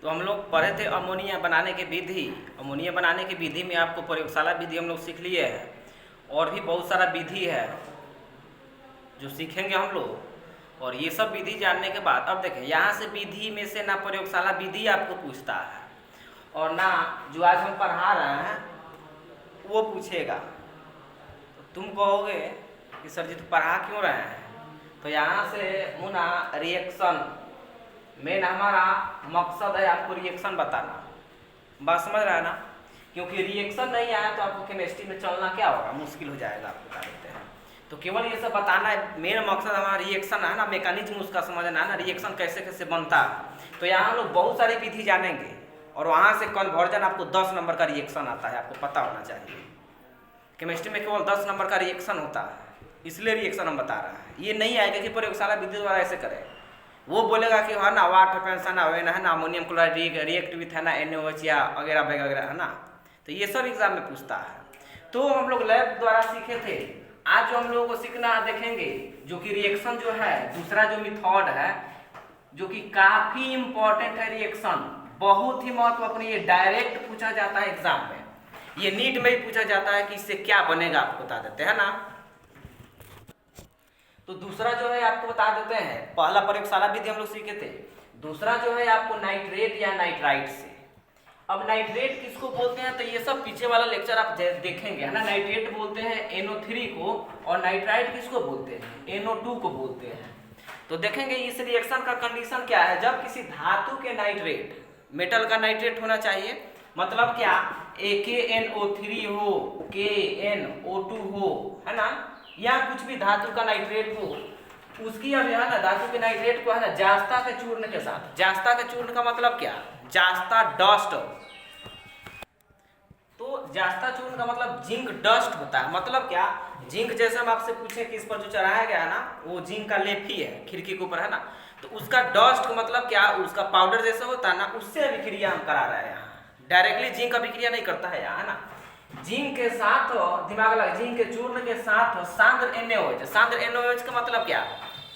तो हम लोग पढ़े थे अमोनिया बनाने की विधि। अमोनिया बनाने की विधि में आपको प्रयोगशाला विधि हम लोग सीख लिए हैं, और भी बहुत सारा विधि है जो सीखेंगे हम लोग। और ये सब विधि जानने के बाद अब देखें, यहाँ से विधि में से ना प्रयोगशाला विधि आपको पूछता है और ना जो आज हम पढ़ा रहे हैं वो पूछेगा। तो तुम कहोगे कि सर जी तो पढ़ा क्यों रहे हैं, तो यहाँ से मुना रिएक्शन मेन हमारा मकसद है आपको रिएक्शन बताना। बात समझ रहा है ना, क्योंकि रिएक्शन नहीं आया तो आपको केमिस्ट्री में चलना क्या होगा, मुश्किल हो जाएगा। आपको बता देते हैं, तो केवल ये सब बताना है। मेन मकसद हमारा रिएक्शन है ना, मैकेनिज्म उसका समझना है ना, रिएक्शन कैसे कैसे बनता है। तो यहाँ हम लोग बहुत सारी विधि जानेंगे और वहाँ से कन्वर्जन आपको 10 नंबर का रिएक्शन आता है, आपको पता होना चाहिए। केमिस्ट्री में केवल 10 नंबर का रिएक्शन होता है, इसलिए रिएक्शन हम बता रहे हैं। ये नहीं आएगा कि प्रयोगशाला विधि द्वारा ऐसे करें। वो बोलेगा कि है ना वाटर पेंशन है ना, अमोनियम क्लोराइड रिएक्ट विथ है ना NaOH या वगैरह वगैरह है ना, तो ये सब एग्जाम में पूछता है। तो हम लोग लैब द्वारा सीखे थे। आज जो हम लोगों को सीखना देखेंगे जो कि रिएक्शन जो है, दूसरा जो मेथड है जो कि काफी इंपॉर्टेंट है। रिएक्शन बहुत ही महत्वपूर्ण, ये डायरेक्ट पूछा जाता है एग्जाम में, ये नीट में ही पूछा जाता है कि इससे क्या बनेगा, आपको बता देते हैं ना। तो दूसरा जो है आपको बता देते हैं, पहला प्रयोगशाला विधि हम लोग सीखे थे, दूसरा जो है आपको नाइट्रेट या नाइट्राइट से। अब नाइट्रेट किसको बोलते हैं, तो ये सब पीछे वाला लेक्चर आप देखेंगे है ना। नाइट्रेट बोलते हैं NO3 को, और नाइट्राइट किसको बोलते हैं, NO2 को बोलते हैं। तो देखेंगे इस रिएक्शन का कंडीशन क्या है। जब किसी धातु के नाइट्रेट, मेटल का नाइट्रेट होना चाहिए, मतलब क्या, KNO3 हो, KNO2 हो, है ना, या कुछ भी धातु का नाइट्रेट हो, उसकी अब है ना धातु के नाइट्रेट को है ना जास्ता के चूर्ण के साथ। जास्ता के चूर्ण का मतलब क्या, जास्ता डस्ट। तो जास्ता चूर्ण का मतलब जिंक डस्ट होता है। मतलब क्या, जिंक जैसे हम आपसे पूछे कि इस पर जो चढ़ाया गया है ना, वो जिंक का लेफी है खिड़की के ऊपर है ना, तो उसका डस्ट का मतलब क्या, उसका पाउडर जैसा होता है ना, उससे अभिक्रिया हम करा रहे हैं यहाँ। डायरेक्टली जिंक अभिक्रिया नहीं करता है यहाँ, है ना। जिंक के साथ, दिमाग लगा, जिंक के चूर्ण के साथ सांद्र NaOH। सांद्र NaOH का मतलब क्या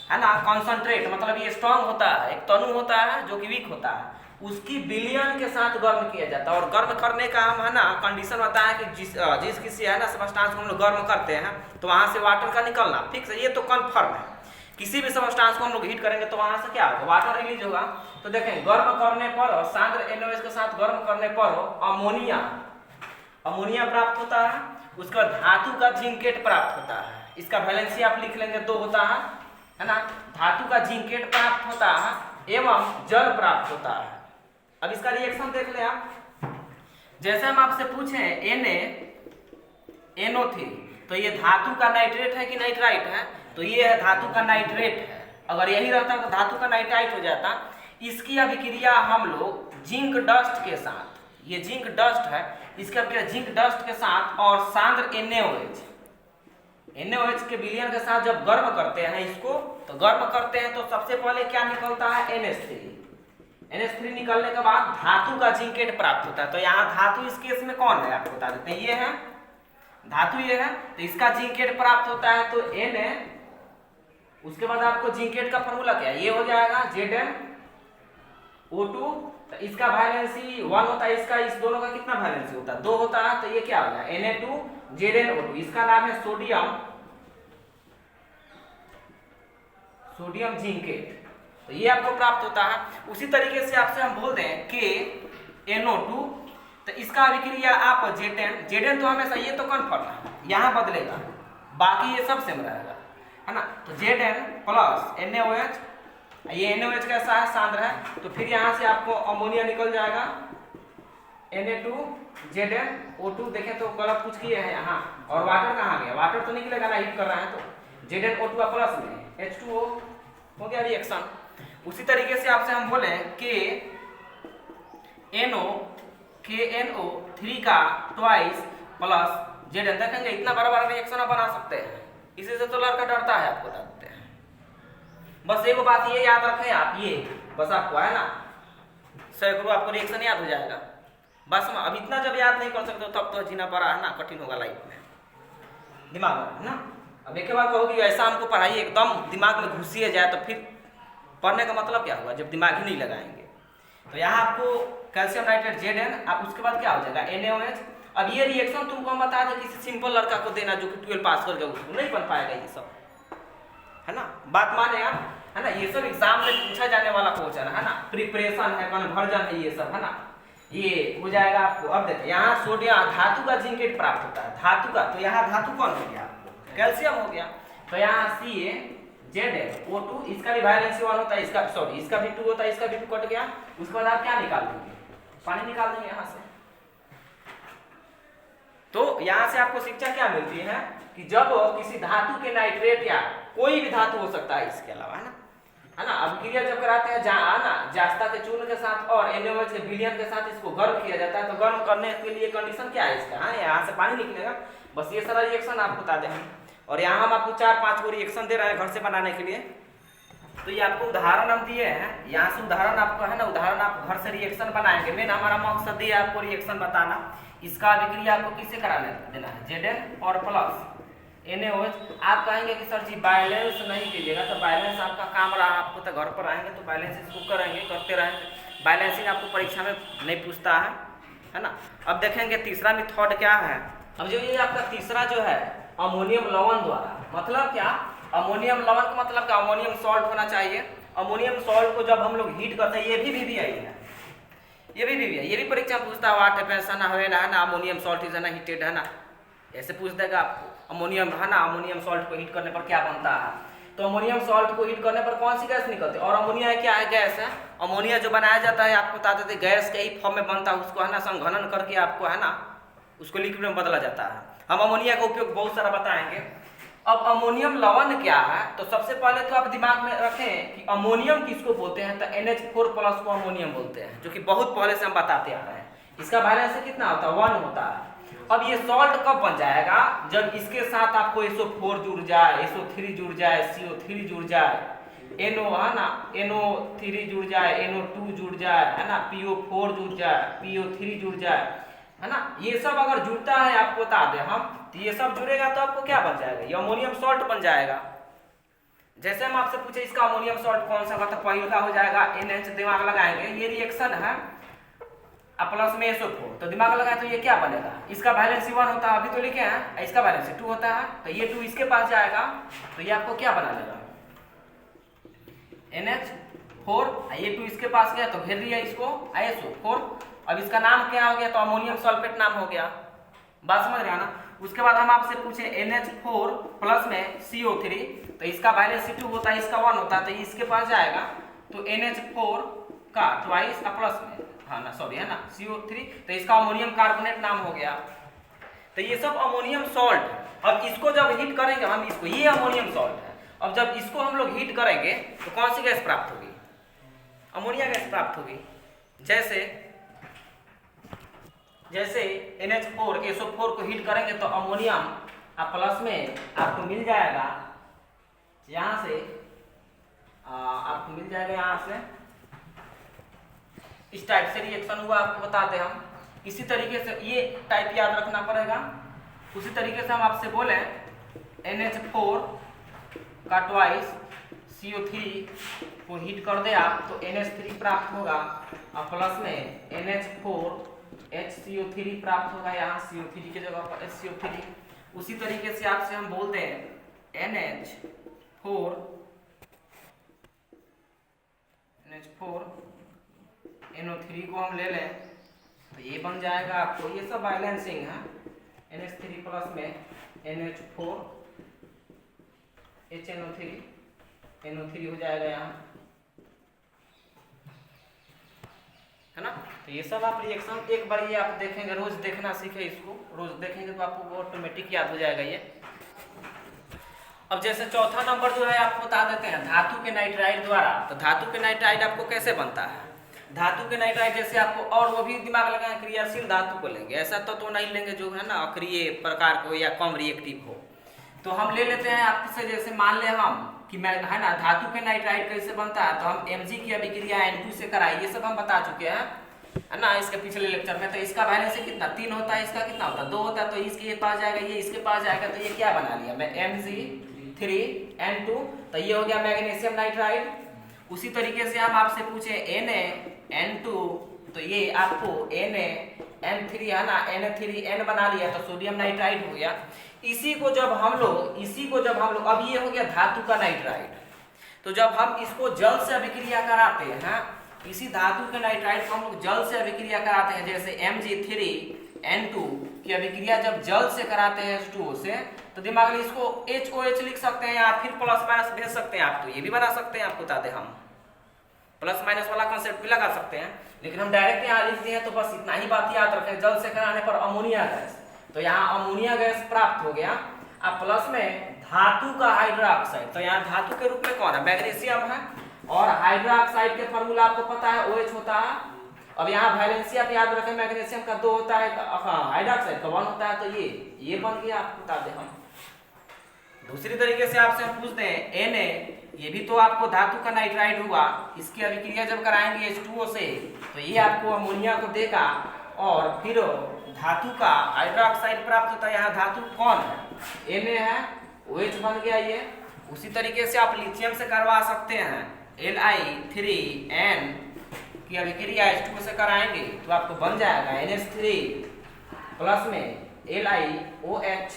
है ना, कॉन्सनट्रेट, मतलब ये स्ट्रांग होता है, एक तनु होता है जो कि वीक होता है, उसकी विलयन के साथ गर्म किया जाता है। और गर्म करने का हम है ना कंडीशन होता है कि जिस किसी है ना सब्सटेंस को हम लोग गर्म करते हैं तो वहां से वाटर का निकलना फिक्स है, ये तो कन्फर्म है। किसी भी सब्सटेंस को हम लोग हीट करेंगे तो वहां से क्या होगा, वाटर रिलीज होगा। तो देखें, गर्म करने पर, सांद्र NaOH के साथ गर्म करने पर अमोनिया प्राप्त होता है। उसका धातु का जिंकेट प्राप्त होता है। इसका वैलेंसी आप लिख लेंगे, 2 होता है ना। धातु का जिंकेट प्राप्त होता है एवं जल प्राप्त होता है। अब इसका रिएक्शन देख ले आप। जैसे हम आपसे पूछे NaNO3, तो ये धातु का नाइट्रेट है कि नाइट्राइट है, तो ये है धातु का नाइट्रेट है। अगर यही रहता तो धातु का नाइट्राइट हो जाता। इसकी अभिक्रिया हम लोग जिंक डस्ट के साथ, ये जिंक डस्ट है, इसका क्या, जिंक डस्ट के साथ और सांद्र NaOH के विलयन के साथ जब गर्म करते हैं इसको, तो गर्म करते हैं तो सबसे पहले क्या निकलता है, NH3 निकलने के बाद धातु का जिंकेट प्राप्त होता है। तो यहाँ धातु इस केस में कौन है आपको बता देते हैं, ये है धातु, ये है, तो इसका जिंकेट प्राप्त होता है तो Na। उसके बाद आपको जिंकेट का फॉर्मूला क्या है, ये हो जाएगा ZnO2। तो इसका वैलेंसी 1 होता है, इसका इस दोनों का कितना वैलेंसी होता है, 2 होता है, तो ये क्या होगा Na2ZnO2। इसका नाम है सोडियम जिंकेट। तो ये आपको प्राप्त होता है। उसी तरीके से आपसे हम बोल दें KNO2, तो इसका अभिक्रिया आप Zn तो हमेशा, ये तो कन्फर्म है, यहाँ बदलेगा, बाकी ये सब सेम रहेगा, है ना। तो Zn प्लस NaOH, ये NaOH कैसा है, सांद्र है, तो फिर यहाँ से आपको अमोनिया निकल जाएगा Na2ZnO2। देखें तो गलत कुछ किए हैं यहाँ, और वाटर कहाँ गया, वाटर तो निकलेगा ना, हीट कर रहे हैं, तो ZnO2 प्लस में H2O हो गया रिएक्शन। उसी तरीके से आपसे हम बोले KNO3 का ट्वाइस प्लस Zn। देखेंगे इतना बड़ा बड़ा रिएक्शन आप बना सकते हैं, इसी से तो लड़का डरता है, आपको बता देते हैं। बस एक बात ये याद रखें आप, ये बस आपको है ना, सैकड़ों आपको रिएक्शन याद हो जाएगा। बस अब इतना जब याद नहीं कर सकते तब तो जीना बड़ा है ना, कठिन होगा लाइफ में, दिमाग में, है ना। अब एक बार कहोगे ऐसा हमको पढ़ाइए एकदम दिमाग में घुसिए जाए, तो फिर पढ़ने का मतलब क्या होगा जब दिमाग ही नहीं लगाएंगे। तो यहाँ आपको कैल्शियम नाइट्रेट Zn, आप उसके बाद क्या हो जाएगा NaOH। अब ये रिएक्शन तुमको हम बता दें किसी सिंपल लड़का को देना जो कि 12 पास कर गया, उसको नहीं बन पाएगा ये सब, है ना, बात माने आप, है ना। ये सब एग्जाम में पूछा जाने वाला क्वेश्चन है ना, प्रिपरेशन है, कन्वर्जन है, ये सब है ना, ये हो जाएगा आपको। अब देखिए यहाँ सोडियम धातु का जिंकेट प्राप्त होता है, धातु का, तो यहाँ धातु कौन हो गया आपको, कैल्शियम हो गया। तो यहाँ CaZnO2, इसका भी वैलेंसी 1 होता है, इसका सॉरी इसका भी 2 होता है, इसका भी 2 कट गया। उसके बाद आप क्या निकाल देंगे, पानी निकाल देंगे यहाँ से। तो यहाँ से आपको शिक्षा क्या मिलती है कि जब किसी धातु के नाइट्रेट या कोई भी धातु हो सकता है इसके अलावा, है ना, अभिक्रिया जब कराते हैं जास्ता के चूर्ण के साथ और NaOH के विलयन के साथ इसको गर्म किया जाता है, तो गर्म करने के लिए कंडीशन क्या है इसका, यहाँ से पानी निकलेगा। बस ये सारा रिएक्शन आपको बता दें, और यहाँ हम आपको 4-5 को रिएक्शन दे रहे हैं घर से बनाने के लिए। तो ये आपको उदाहरण हम दिए हैं, यहाँ से उदाहरण आपको है ना, उदाहरण आप घर से रिएक्शन बनाएंगे। मेन हमारा मकसद ये आपको रिएक्शन बताना, इसका अभिक्रिया आपको किससे कराने देना है, Zn और प्लस NaOH। आप कहेंगे कि सर जी बैलेंस नहीं कीजिएगा, तो बैलेंस आपका काम रहा, आपको तो घर पर आएंगे तो बैलेंस इसको करेंगे, करते रहेंगे। बैलेंसिंग आपको परीक्षा में नहीं पूछता है ना। अब देखेंगे तीसरा मेथड क्या है। अब जो ये आपका तीसरा जो है अमोनियम लवण द्वारा, मतलब क्या, अमोनियम लवण का मतलब क्या, अमोनियम सॉल्ट होना चाहिए। अमोनियम सॉल्ट को जब हम लोग हीट करते हैं, ये भी VBI है, ये भी परीक्षा पूछता है, वाट पेंशन है ना, अमोनियम सॉल्ट इज ना हीटेड, है ना, ऐसे पूछ देगा आपको। अमोनियम है ना, अमोनियम सॉल्ट को हीट करने पर क्या बनता है, तो अमोनियम सॉल्ट को हीट करने पर कौन सी गैस निकलती है, और अमोनिया क्या है, गैस है। अमोनिया जो बनाया जाता है आपको बता देते, गैस के ही फॉर्म में बनता है, उसको है ना संघनन करके आपको है ना उसको लिक्विड में बदला जाता है। हम अमोनिया का उपयोग बहुत सारा बताएंगे। अब अमोनियम लवण क्या है, तो सबसे पहले तो आप दिमाग में रखें कि अमोनियम किसको बोलते हैं, तो NH4+ को अमोनियम बोलते हैं, जो कि बहुत पहले से हम बताते आ रहे हैं। इसका वैलेंसी कितना होता है, 1 होता है। अब ये सॉल्ट कब बन जाएगा, जब इसके साथ आपको SO4 जुड़ जाए, SO3 जुड़ जाए, CO3 जुड़ जाए, NO है ना, NO3 जुड़ जाए, NO2 जुड़ जाए, है ना, PO4 जुड़ जाए, PO3 जुड़ जाए, है ना। ये सब अगर जुड़ता है आपको बता दें हम, तो ये सब जुड़ेगा तो आपको क्या बन जाएगा, ये अमोनियम सॉल्ट बन जाएगा। जैसे हम आपसे पूछे इसका अमोनियम सॉल्ट कौन सा, तो पहले का हो जाएगा NH, दिमाग लगाएंगे, ये रिएक्शन है प्लस में SO4, तो दिमाग लगाए तो ये क्या बनेगा, इसका वैलेंसी 1 होता है, अभी तो लिखे हैं, इसका वैलेंसी 2 होता है, तो ये 2 इसके पास जाएगा, तो ये आपको क्या बना देगा, NH4, ये 2 इसके पास गया तो घेर दिया इसको SO4। अब इसका नाम क्या हो गया, तो अमोनियम सल्फेट नाम हो गया, बात समझ रहे हो ना। उसके बाद हम आपसे पूछे NH4 प्लस में CO3, तो इसका वैलेंसी 2 होता है, इसका 1 होता है, तो इसके पास जाएगा, तो NH4 का ट्वाइस प्लस में, हाँ ना सॉरी है ना, CO3, तो इसका अमोनियम कार्बोनेट नाम हो गया। तो ये सब अमोनियम सॉल्ट। अब इसको जब हीट करेंगे हम इसको, ये अमोनियम सॉल्ट है, अब जब इसको हम लोग हीट करेंगे तो कौन सी गैस प्राप्त होगी, अमोनिया गैस प्राप्त होगी। जैसे NH4 SO4 को हीट करेंगे तो अमोनियम प्लस में आपको मिल जाएगा, यहाँ से आपको मिल जाएगा, यहाँ से इस टाइप से रिएक्शन हुआ, आपको बता दें हम। इसी तरीके से ये टाइप याद रखना पड़ेगा। उसी तरीके से हम आपसे बोले NH4 का ट्वाइस CO3 को हीट कर दे आप, तो NH3 प्राप्त होगा, और प्लस में NH4 HCO3 प्राप्त होगा, यहाँ CO3 की जगह पर HCO3। उसी तरीके से आपसे हम बोलते हैं NH4 NO3 को हम ले लें, तो ये बन जाएगा आपको, ये सब बैलेंसिंग है, NH3 प्लस में NH4 HNO3 NO3 हो जाएगा यहाँ, है ना। तो ये सब आप रिएक्शन एक बार ये आप देखेंगे, रोज देखना सीखे इसको, रोज देखेंगे तो आपको ऑटोमेटिक याद हो जाएगा ये। अब जैसे चौथा नंबर जो है आपको बता देते हैं धातु के नाइट्राइड द्वारा। तो धातु के नाइट्राइड आपको कैसे बनता है, धातु के नाइट्राइड जैसे आपको, और वो भी दिमाग लगाएं क्रियाशील धातु को लेंगे, ऐसा तो नहीं लेंगे जो है ना अक्रिय प्रकार को या कम रिएक्टिव हो। तो हम ले लेते हैं आपसे, जैसे मान ले हम कि मैं है ना धातु के नाइट्राइड कैसे बनता है, तो हम Mg की अभिक्रिया N2 से कराई, ये सब हम बता चुके हैं, है ना, इसके पिछले लेक्चर में। तो इसका वैलेंसी कितना 3 होता है, इसका कितना होता है 2 होता है, तो इसके पास जाएगा, ये इसके पास जाएगा, तो ये क्या बना लिया मैं Mg3N2, तो ये हो गया मैग्नीशियम नाइट्राइड। उसी तरीके से हम आपसे पूछे Na N2 तो ये आपको Na है ना, Na3N बना लिया तो सोडियम नाइट्राइड हो गया। इसी को जब हम लोग अब ये हो गया धातु का नाइट्राइड। तो जब हम इसको जल से अभिक्रिया कराते हैं, इसी धातु के नाइट्राइड को हम लोग जल से अभिक्रिया कराते हैं, जैसे Mg3N2 की अभिक्रिया जब जल से कराते हैं H2O से, तो दिमाग में इसको HOH लिख सकते हैं या फिर प्लस माइनस भेज सकते हैं आप, तो ये भी बना सकते हैं। आपको बता दें, हम प्लस माइनस वाला कंसेप्ट भी लगा सकते हैं, लेकिन हम डायरेक्ट यहाँ लिख दिए हैं, तो बस इतना ही बात याद रखें, जल से कराने पर अमोनिया गैस। तो यहाँ अमोनिया गैस प्राप्त हो गया। अब प्लस में धातु का हाइड्रोक्साइड, तो यहाँ धातु के रूप में कौन है, मैग्नीशियम है, और हाइड्रोक्साइड के फॉर्मूला आपको पता है OH होता है। अब यहाँ वैलेंसी आप याद रखें, मैग्नीशियम का 2 होता है, हाइड्रोक्साइड का 1 होता है, तो ये बन गया। आपको बता दें हम दूसरी तरीके से आपसे हम पूछते हैं Na, ये भी तो आपको धातु का नाइट्राइड हुआ, इसकी अभिक्रिया जब कराएंगे H2O से, तो ये आपको अमोनिया को देगा और फिर धातु का हाइड्रोक्साइड प्राप्त होता है। यहाँ धातु कौन है, Na है, OH बन गया ये। उसी तरीके से आप लिथियम से करवा सकते हैं, Li3N की अभिक्रिया H2O से कराएंगे तो आपको बन जाएगा NH3 प्लस में LiOH,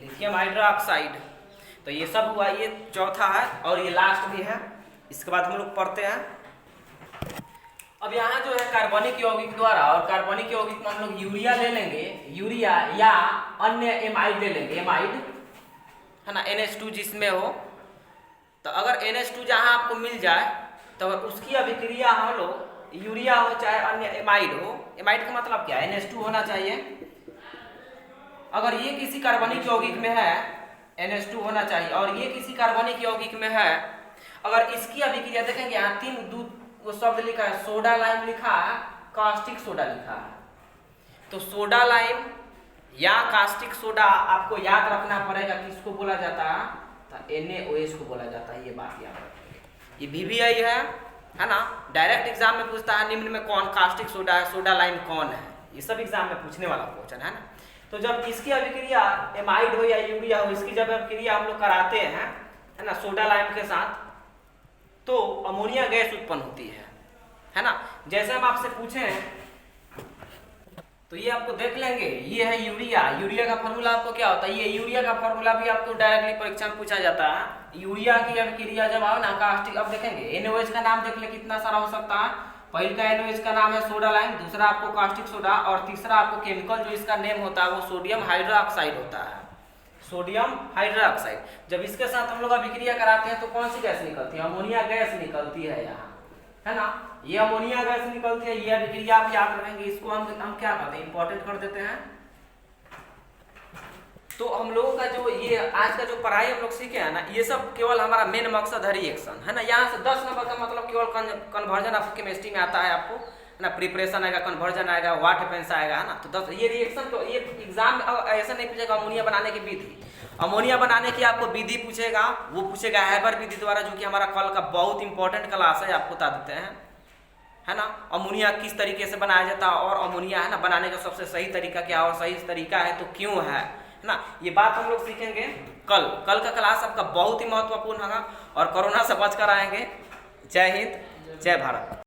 लिथियम हाइड्रोक्साइड। तो ये सब हुआ, ये चौथा है और ये लास्ट भी है। इसके बाद हम लोग पढ़ते हैं। अब यहाँ जो है कार्बनिक यौगिक द्वारा, और कार्बनिक यौगिक में हम लोग यूरिया ले लेंगे, यूरिया या अन्य एमाइड ले लेंगे, एमाइड है ना, NH2 जिसमें हो। तो अगर NH2 जहाँ आपको मिल जाए तो उसकी अभिक्रिया हम लोग यूरिया हो चाहे अन्य एमाइड हो, एमाइड का मतलब क्या है, NH2 होना चाहिए। अगर ये किसी कार्बनिक यौगिक में है NH2 होना चाहिए, और ये किसी कार्बनिक यौगिक में है, अगर इसकी अभिक्रिया देखेंगे यहाँ 3 वो शब्द लिखा है, सोडा लाइम लिखा है, कास्टिक सोडा लिखा है। तो सोडा लाइम या कास्टिक सोडा आपको याद रखना पड़ेगा, किसको बोला जाता है, तो NaOH को बोला जाता है। ये बात याद रखिए। ये VVI है ना, डायरेक्ट एग्जाम में पूछता है निम्न में कौन कास्टिक सोडा है, सोडा लाइम कौन है, ये सब एग्जाम में पूछने वाला क्वेश्चन है ना। तो जब इसकी अभिक्रिया एमाइड हो या यूरिया हो, इसकी जब अभिक्रिया हम लोग कराते हैं है ना सोडा लाइम के साथ, तो अमोनिया गैस उत्पन्न होती है ना। जैसे हम आपसे पूछें तो ये आपको देख लेंगे, ये है यूरिया। यूरिया का फॉर्मूला आपको क्या होता है, ये यूरिया का फॉर्मूला भी आपको डायरेक्टली परीक्षा में पूछा जाता है। यूरिया की अभिक्रिया जब आओ ना कास्टिक, अब देखेंगे NaOH का नाम देख ले कितना सारा हो सकता है। पहले का NaOH का नाम है सोडा लाइम, दूसरा आपको कास्टिक सोडा, और तीसरा आपको केमिकल जो इसका नेम होता है वो सोडियम हाइड्रोक्साइड होता है, सोडियम हाइड्रोक्साइड। जब इसके साथ हम लोग अभिक्रिया कराते हैं तो कौन सी गैस निकलती है, अमोनिया गैस निकलती है यहाँ, है ना। ये अमोनिया गैस निकलती है, ये अभिक्रिया आप याद रखेंगे। इसको हम क्या करते हैं, इंपॉर्टेंट कर देते हैं। तो हम लोगों का जो ये आज का जो पढ़ाई हम लोग सीखे हैं ना, ये सब केवल हमारा मेन मकसद है रिएक्शन, है ना। यहाँ से 10 नंबर का मतलब केवल कन्वर्जन आपको केमिस्ट्री में आता है, आपको है ना, प्रिपरेशन आएगा, कन्वर्जन आएगा, व्हाट हैपेंस आएगा, है ना। तो 10 ये रिएक्शन, तो ये एग्जाम ऐसा नहीं पूछेगा अमोनिया बनाने की विधि। अमोनिया बनाने की आपको विधि पूछेगा, वो पूछेगा हैबर विधि द्वारा, जो कि हमारा कल का बहुत इंपॉर्टेंट क्लास है, आपको बता देते हैं, है ना। अमोनिया किस तरीके से बनाया जाता है, और अमोनिया है ना बनाने का सबसे सही तरीका क्या, और सही तरीका है तो क्यों है ना। ये बात हम लोग सीखेंगे कल का क्लास आपका बहुत ही महत्वपूर्ण होगा, और कोरोना से बच कर आएंगे। जय हिंद, जय भारत।